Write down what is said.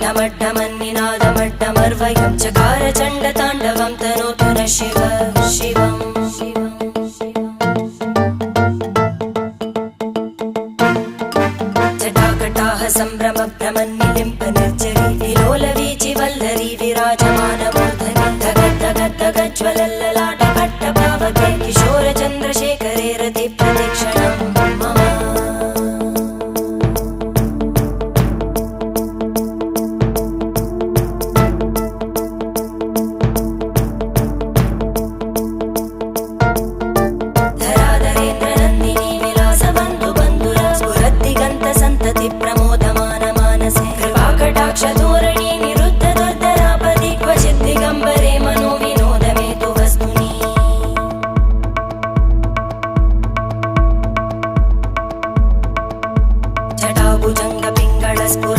ढमड्ढमन्निनादमड्ढमर्वयं चकार चण्डताण्डवं तनोतु न शिव शिवम् जटाकटाह सम्भ्रमभ्रमन्निलिम्प निर्जरी विलोलवीचि वल्लरी विराजमानमूर्धनि धगद्धगद्धगज्ज्वलल्ललाटकट्टपावके किशोरचन्द्रशेखरे रतिप्रदक्षिणं मम धराधरेन्द्रनन्दिनी विलासबन्धु बन्धुर स्फुरद्दिगन्तसन्तति प्रमोदमान मानसे कृपाकटाक्षधोरणी निरुद्ध दुर्धरापदि क्वचिद्दिगम्बरे मनो विनोदमेतु वस्तुनि जटाभुजङ्ग पिङ्गळ स्फुर